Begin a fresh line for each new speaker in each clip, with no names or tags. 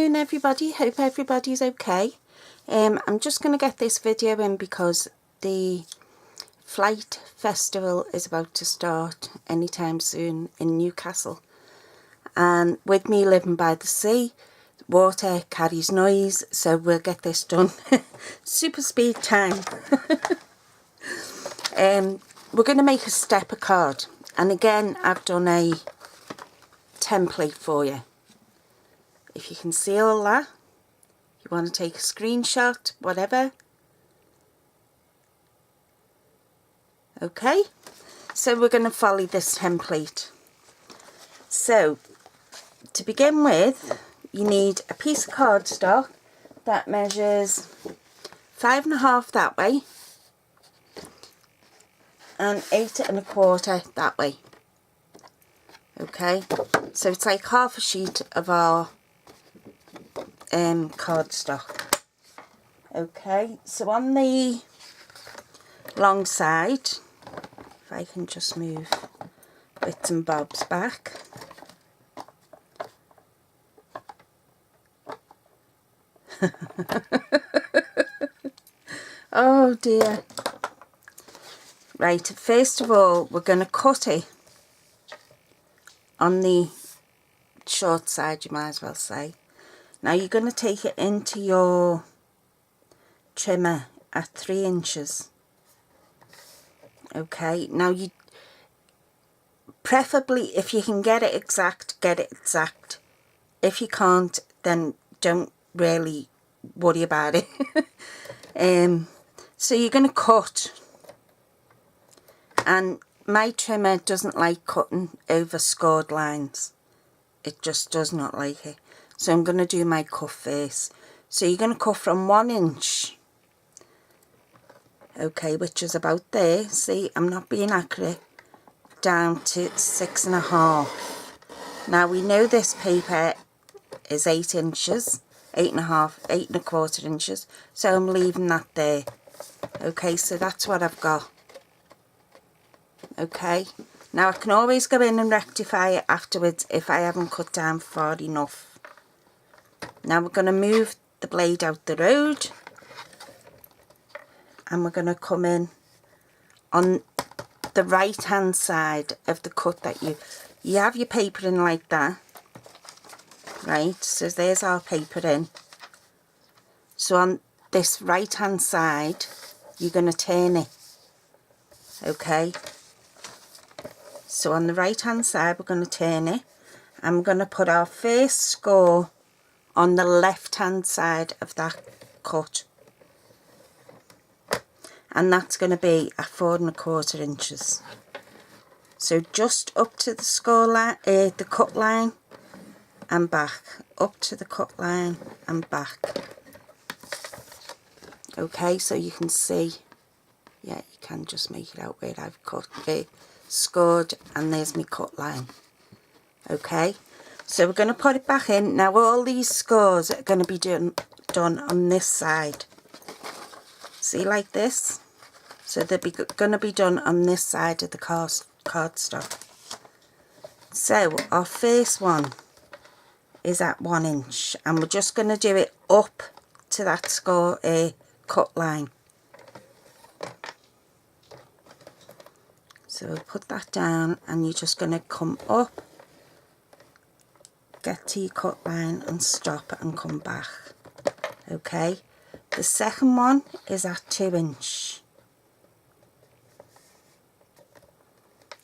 afternoon everybody, hope everybody's okay. I'm just going to get this video in because the Flight Festival is about to start anytime soon in Newcastle, and with me living by the sea, water carries noise, so we'll get this done super speed time. We're going to make a stepper card, and again I've done a template for you. If you can see all that, you want to take a screenshot, whatever. Okay, so we're going to follow this template. So to begin with, you need a piece of cardstock that measures 5.5 that way and 8 1/4 that way. Okay, so it's like half a sheet of our cardstock. Okay, so on the long side, if I can just move bits and bobs back, oh dear. Right, first of all we're going to cut it on the short side, you might as well say. Now you're going to take it into your trimmer at 3 inches. Okay, now you preferably, if you can get it exact, get it exact. If you can't, then don't really worry about it. So you're going to cut, and my trimmer doesn't like cutting over scored lines. It just does not like it. So I'm going to do my cut first. So you're going to cut from 1 inch, okay, which is about there. See, I'm not being accurate, down to 6.5. Now we know this paper is 8 inches, 8.5, 8 1/4 inches. So I'm leaving that there. Okay, so that's what I've got. Okay, now I can always go in and rectify it afterwards if I haven't cut down far enough. Now we're going to move the blade out the road, and we're going to come in on the right hand side of the cut that you have your paper in like that, right? So there's our paper in. So on this right hand side you're going to turn it. Okay, so on the right hand side we're going to turn it, and we're going to put our first score on the left hand side of that cut, and that's going to be at 4 1/4 inches. So just up to the score line, the cut line, and back, up to the cut line and back. Okay, so you can see, yeah, you can just make it out where I've cut, scored, and there's my cut line. Okay, so we're going to put it back in. Now all these scores are going to be done on this side. See, like this? So they're going to be done on this side of the cardstock. So our first one is at 1 inch, and we're just going to do it up to that score cut line. So we'll put that down, and you're just going to come up, get to your cut line and stop and come back. Okay, the second one is at 2 inch,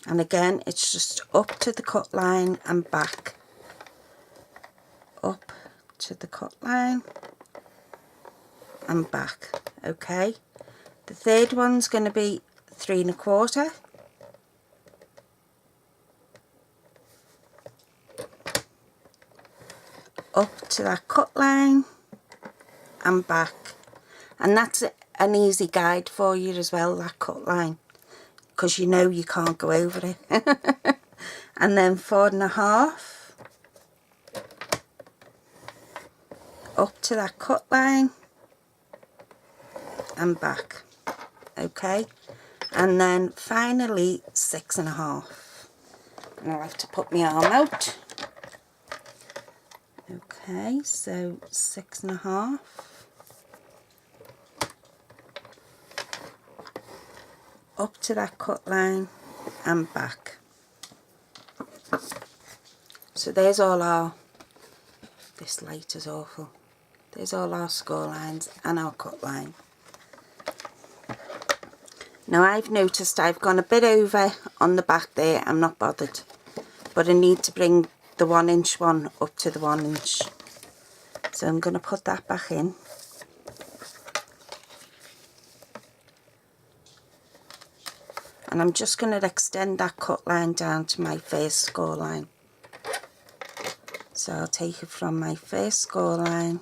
and again it's just up to the cut line and back, up to the cut line and back. Okay, the third one's going to be 3 1/4, up to that cut line and back, and that's an easy guide for you as well, that cut line, because you know you can't go over it. And then 4 1/2, up to that cut line and back. Okay, and then finally 6 1/2, and I'll have to put my arm out. Okay. Okay, so 6.5. Up to that cut line and back. So there's all our, this light is awful, there's all our score lines and our cut line. Now I've noticed I've gone a bit over on the back there, I'm not bothered, but I need to bring the 1 inch one up to the 1 inch. So I'm going to put that back in. And I'm just going to extend that cut line down to my first score line. So I'll take it from my first score line.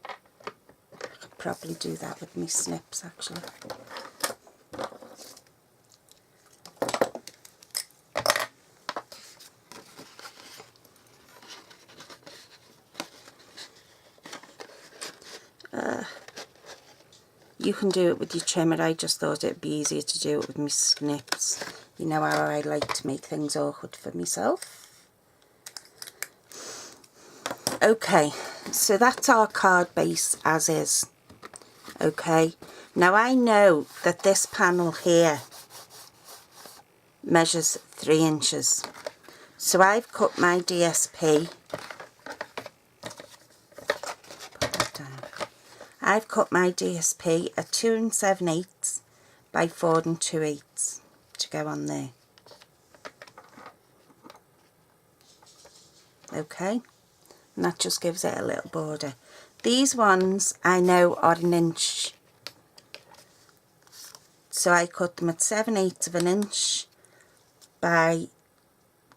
I could probably do that with my snips actually. You can do it with your trimmer, I just thought it'd be easier to do it with my snips. You know how I like to make things awkward for myself. Okay, so that's our card base as is. Okay, now I know that this panel here measures 3 inches. So I've cut my DSP. Put that down. I've cut my DSP at 2 7/8 by 4 2/8 to go on there. Okay, and that just gives it a little border. These ones I know are 1 inch, so I cut them at 7/8 of an inch by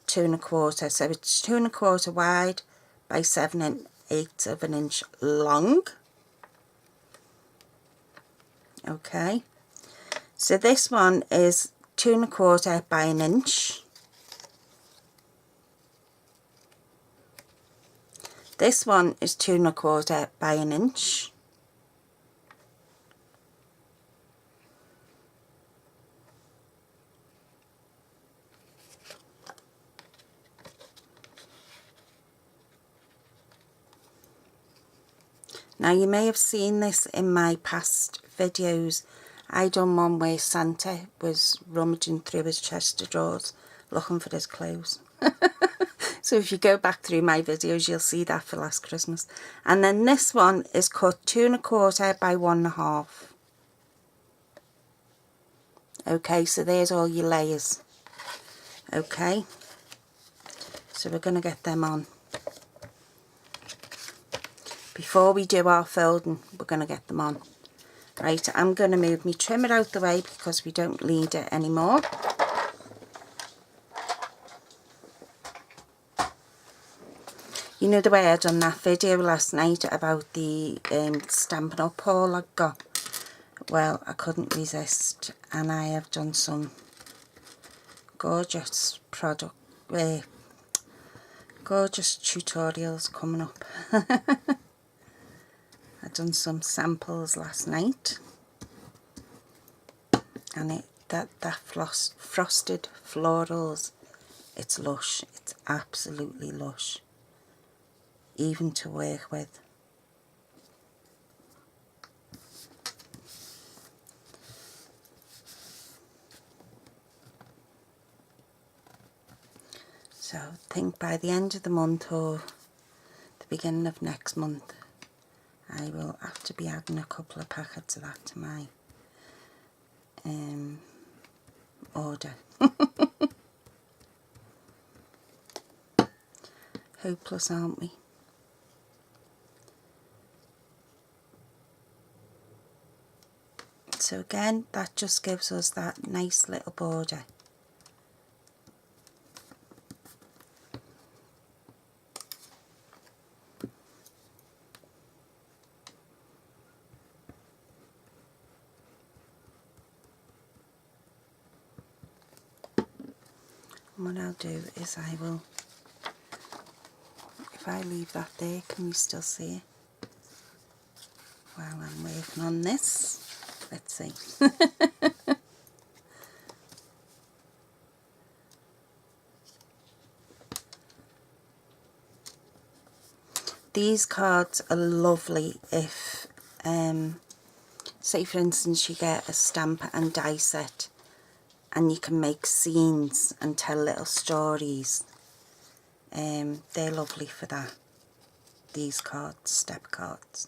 2 1/4. So it's 2 1/4 wide by 7/8 of an inch long. Okay, so this one is 2 1/4 by 1 inch. This one is 2 1/4 by 1 inch. Now you may have seen this in my past videos. I done one where Santa was rummaging through his chest of drawers looking for his clothes. So if you go back through my videos you'll see that for last Christmas. And then this one is cut 2 1/4 by 1 1/2. Okay, so there's all your layers. Okay, so we're going to get them on. Before we do our folding, we're going to get them on. Right, I'm going to move my trimmer out the way because we don't need it anymore. You know the way I done that video last night about the Stampin' Up haul I got? Well, I couldn't resist, and I have done some gorgeous gorgeous tutorials coming up. I done some samples last night, and that frosted florals, it's lush, it's absolutely lush, even to work with. So I think by the end of the month or the beginning of next month I will have to be adding a couple of packets of that to my order. Hopeless, aren't we? So again, that just gives us that nice little border. And what I'll do is I will, if I leave that there, can you still see it while I'm working on this? Let's see. these cards are lovely if, say for instance you get a stamp and die set and you can make scenes and tell little stories. They're lovely for that, these cards, step cards,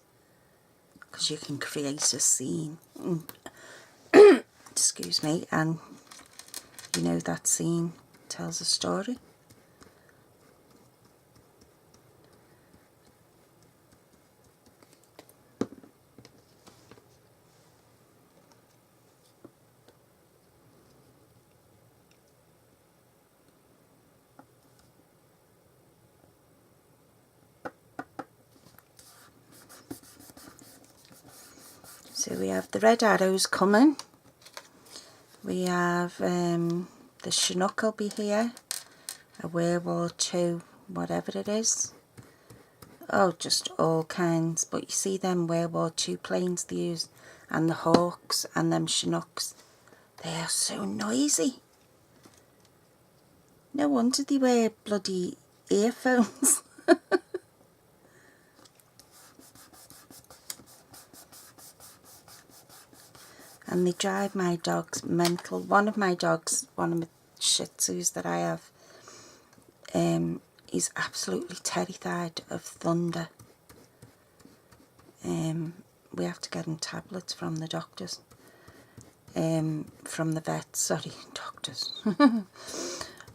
because you can create a scene. Excuse me, and you know that scene tells a story. So we have the red arrows coming. We have the Chinook will be here, a werewolf 2, whatever it is. Oh, just all kinds. But you see them werewolf 2 planes they use, and the hawks and them Chinooks. They are so noisy. No wonder they wear bloody earphones. And they drive my dogs mental. One of my dogs, one of my Shih Tzus that I have, is absolutely terrified of thunder. We have to get him tablets from the doctors. From the vets, sorry, doctors.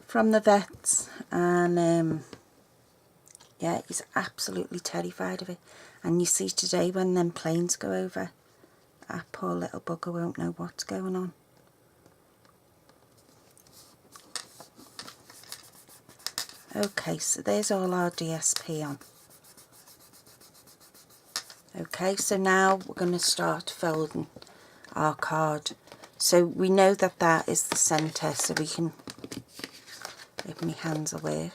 From the vets. And yeah, he's absolutely terrified of it. And you see today when them planes go over, that poor little bugger won't know what's going on. Okay, so there's all our DSP on. Okay, so now we're going to start folding our card. So we know that that is the centre, so we can, if my hands are work,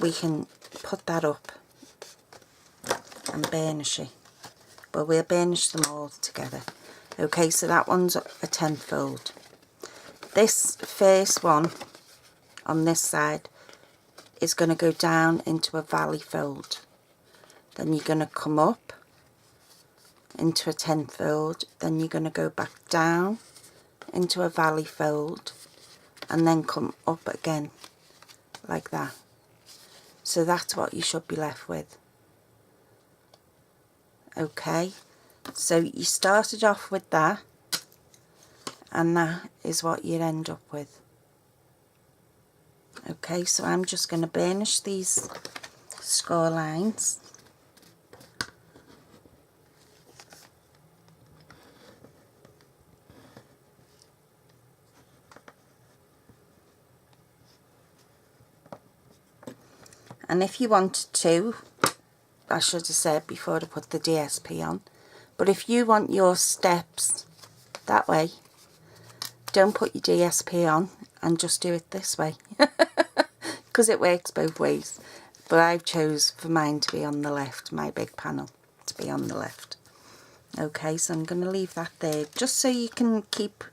we can put that up and burnish it. But we'll burnish them all together. Okay, so that one's a 10th fold. This first one on this side is going to go down into a valley fold. Then you're going to come up into a 10th fold. Then you're going to go back down into a valley fold. And then come up again like that. So that's what you should be left with. Okay, so you started off with that, and that is what you end up with. Okay, so I'm just going to burnish these score lines. And if you wanted to, I should have said before I put the DSP on, but if you want your steps that way, don't put your DSP on and just do it this way, because it works both ways. But I've chose for mine to be on the left, my big panel to be on the left. Okay, so I'm going to leave that there just so you can keep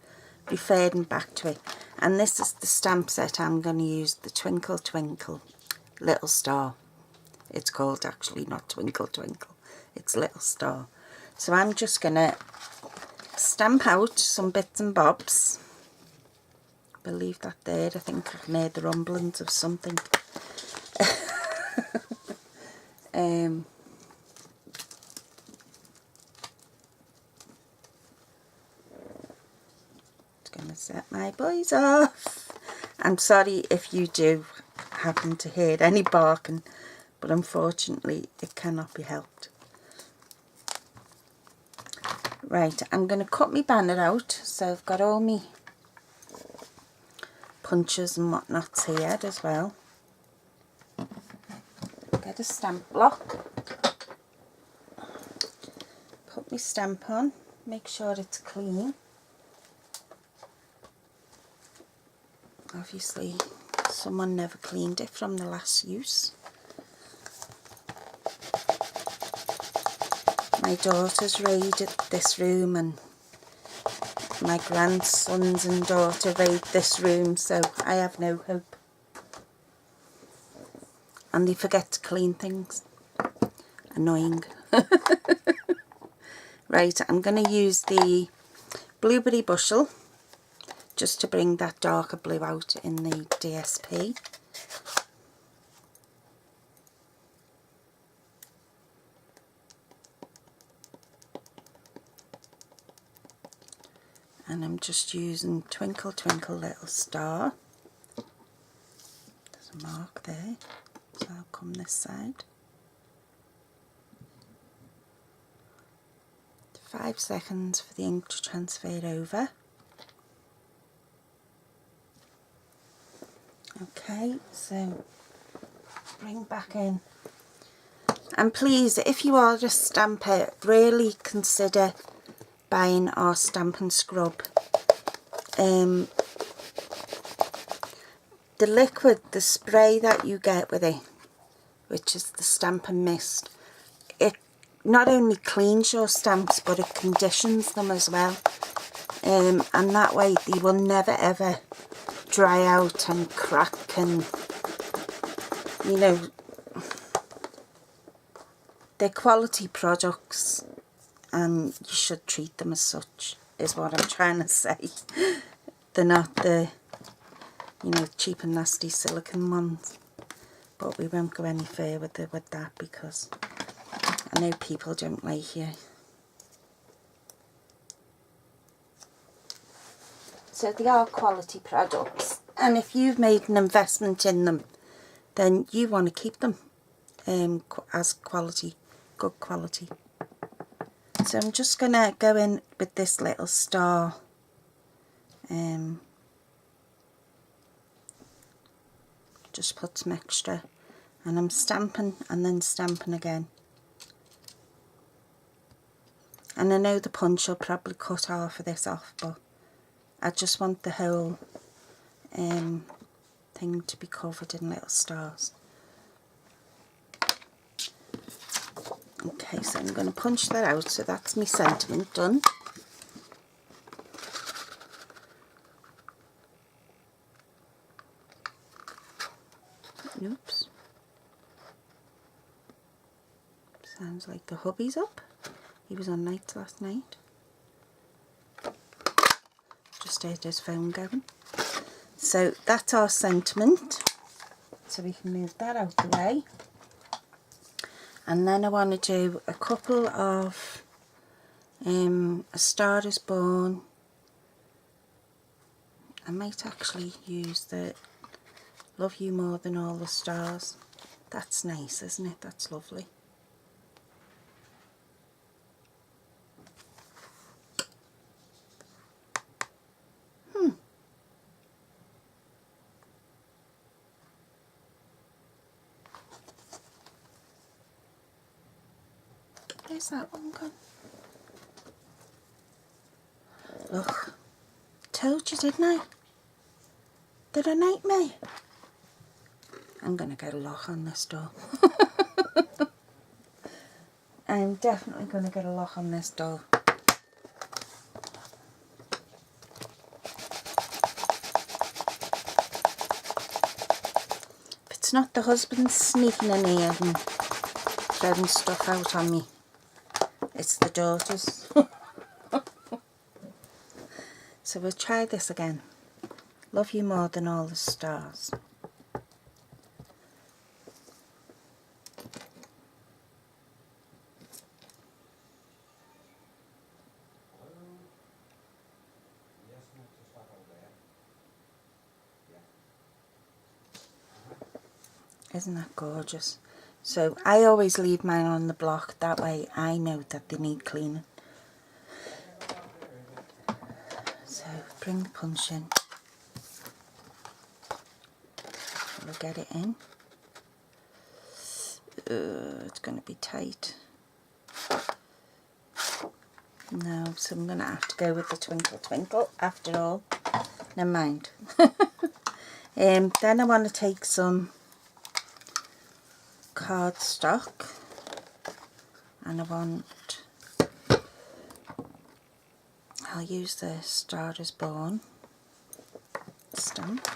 referring back to it. And this is the stamp set I'm going to use, the Twinkle Twinkle Little Star. It's called actually, not Twinkle Twinkle, it's Little Star. So I'm just going to stamp out some bits and bobs. We'll leave that there. I think I've made the rumblings of something. Just going to set my boys off. I'm sorry if you do happen to hear any barking, but unfortunately it cannot be helped. Right, I'm going to cut my banner out, so I've got all my punches and whatnots here as well. Get a stamp block, put my stamp on, make sure it's clean. Obviously someone never cleaned it from the last use. My daughters raided this room, and my grandsons and daughter raid this room, so I have no hope. And they forget to clean things. annoying. Right, I'm going to use the blueberry bushel just to bring that darker blue out in the DSP. And I'm just using Twinkle Twinkle Little Star. There's a mark there, so I'll come this side. 5 seconds for the ink to transfer over. Okay, so bring back in. And please, if you are a stamper, really consider buying our Stampin' Scrub. The liquid, the spray that you get with it, which is the Stampin' Mist, it not only cleans your stamps but it conditions them as well, and that way they will never ever dry out and crack, and you know, they're quality products and you should treat them as such, is what I'm trying to say. They're not the, you know, cheap and nasty silicone ones. But we won't go any further with that because I know people don't like you. So they are quality products, and if you've made an investment in them, then you want to keep them as quality, good quality. So I'm just going to go in with this little star. Just put some extra, and I'm stamping and then stamping again. And I know the punch will probably cut half of this off, but I just want the whole thing to be covered in little stars. Okay, so I'm going to punch that out, so that's my sentiment done. Oops. Sounds like the hubby's up. He was on nights last night. Just heard his phone going. So that's our sentiment. So we can move that out the way. And then I want to do a couple of A Star Is Born. I might actually use the Love You More Than All the Stars. That's nice, isn't it? That's lovely. Where's that one gone? Look, told you, didn't I? Did I nightmare? I'm going to get a lock on this door. I'm definitely going to get a lock on this door. If it's not the husband sneaking in here and throwing stuff out on me, it's the daughters. So we'll try this again. Love You More Than All the Stars. Isn't that gorgeous? So I always leave mine on the block, that way I know that they need cleaning. So bring the punch in. We'll get it in. It's going to be tight. No, so I'm going to have to go with the Twinkle Twinkle after all. Never mind. Then I want to take some cardstock, and I'll use the Star Is Born stamp.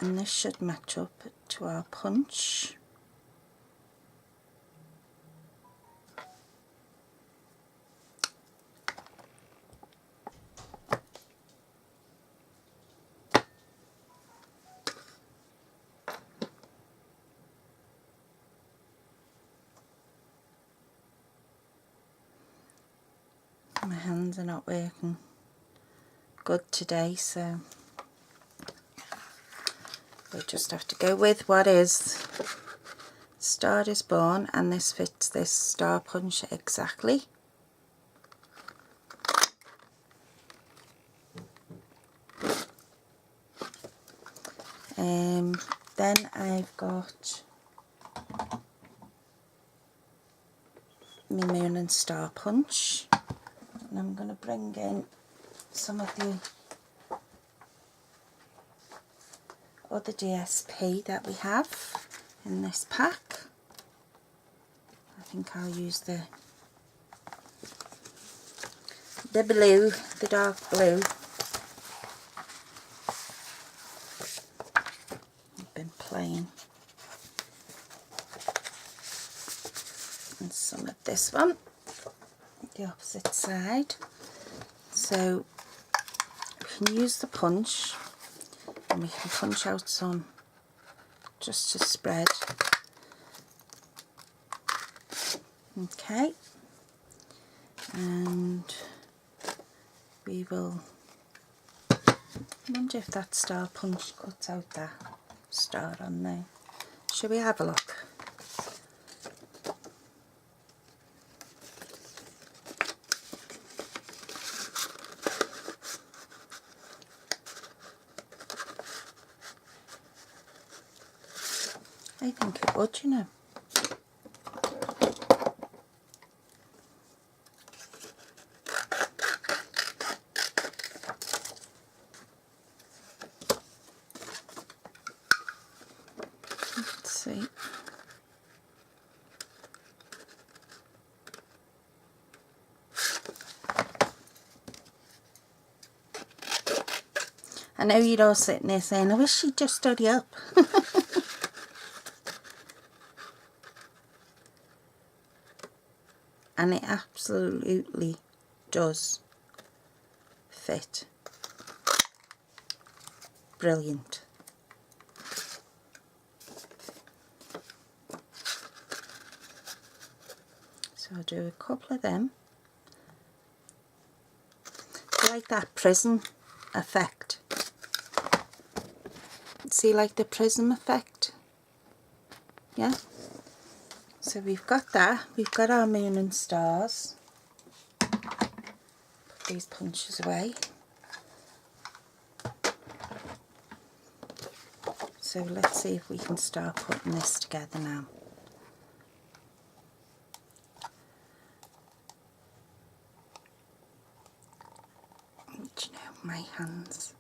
and this should match up to our punch. My hands are not working good today, so we'll just have to go with what is. Star is Born, and this fits this star punch exactly. Then I've got my Moon and Star punch, and I'm going to bring in some of the other DSP that we have in this pack. I think I'll use the blue, the dark blue. I've been playing. And some of this one, the opposite side. So we can use the punch, and we can punch out some just to spread. Okay, and we will, I wonder if that star punch cuts out that star on there. Shall we have a look? I think it would, you know. Let's see. I know you're all sitting there saying, I wish she'd just study up. And it absolutely does fit. Brilliant. So I'll do a couple of them. I like that prism effect. See, like the prism effect? Yeah? So we've got that. We've got our Moon and Stars. Put these punches away. So let's see if we can start putting this together now. Do you know, my hands.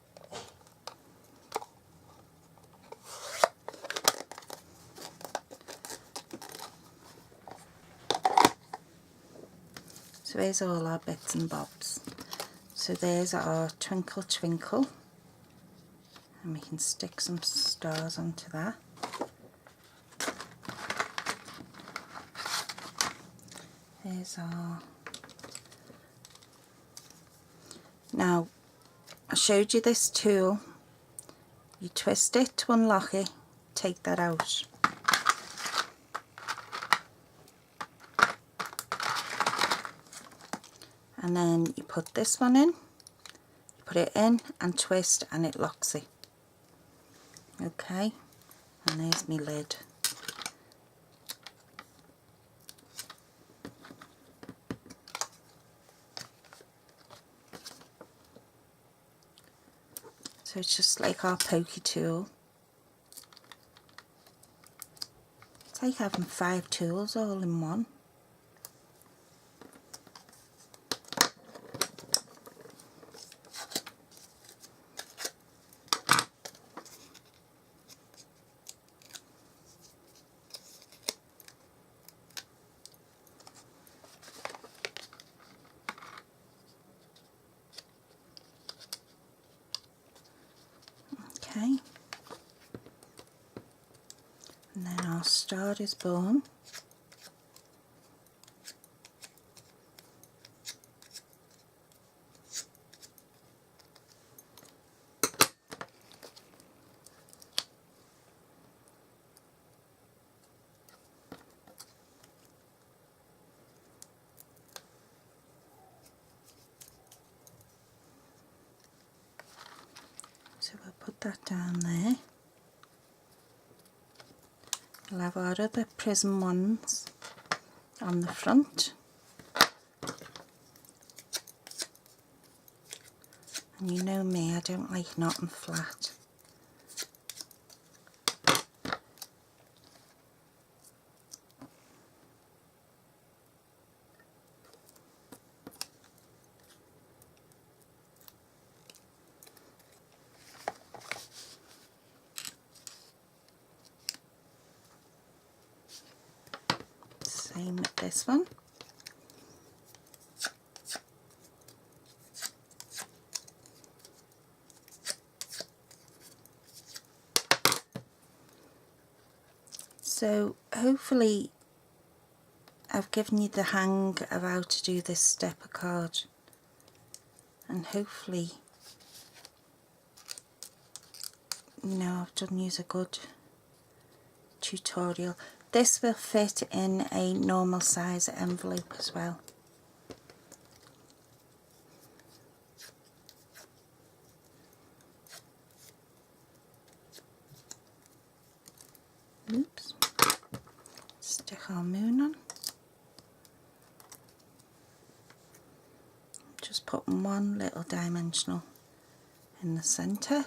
So here's all our bits and bobs. So there's our Twinkle Twinkle. And we can stick some stars onto that. There's our... Now, I showed you this tool. You twist it to unlock it, take that out. And then you put this one in, you put it in and twist, and it locks it. Okay, and there's my lid. So it's just like our pokey tool. It's like having 5 tools all in one. Okay, Star is Born. So we'll put that down there. We'll have our other prism ones on the front. And you know me, I don't like knotting flat. Same with this one. So hopefully I've given you the hang of how to do this stepper card, and hopefully I've done you a good tutorial. This will fit in a normal size envelope as well. Oops. Stick our moon on. Just put one little dimensional in the centre.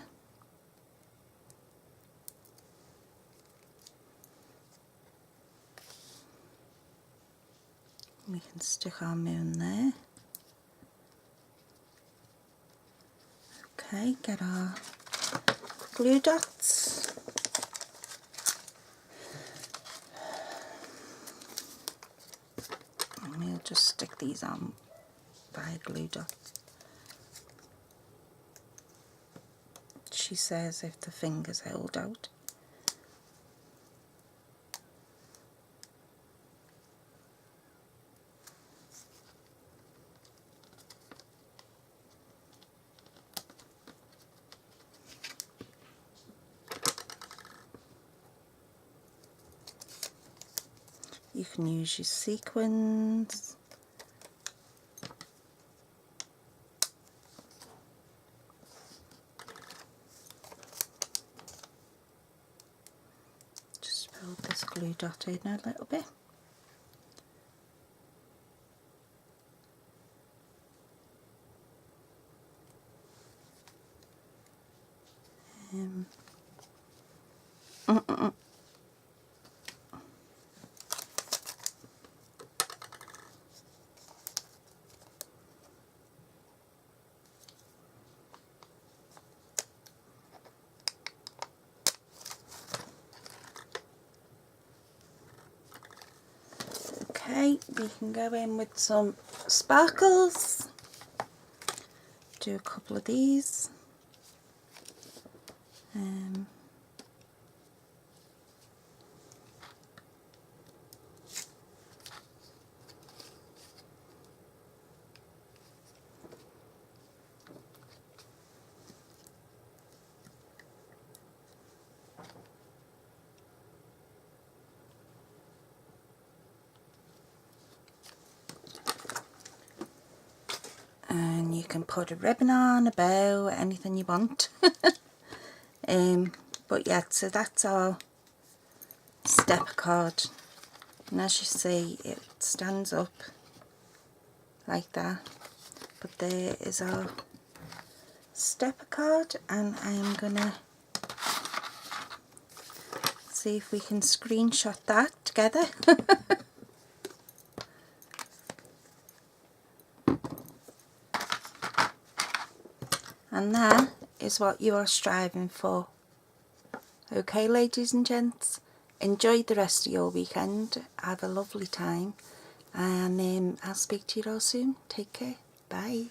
We can stick our moon there. Okay, get our glue dots. And we'll just stick these on by glue dots. She says if the fingers hold out. You can use your sequins. Just fill this glue dot in a little bit. Okay, we can go in with some sparkles. Do a couple of these. And you can put a ribbon on, a bow, anything you want. But yeah, so that's our stepper card, and as you see it stands up like that. But there is our stepper card, and I'm gonna see if we can screenshot that together. And that is what you are striving for. Okay, ladies and gents, enjoy the rest of your weekend. Have a lovely time, and I'll speak to you all soon. Take care. Bye.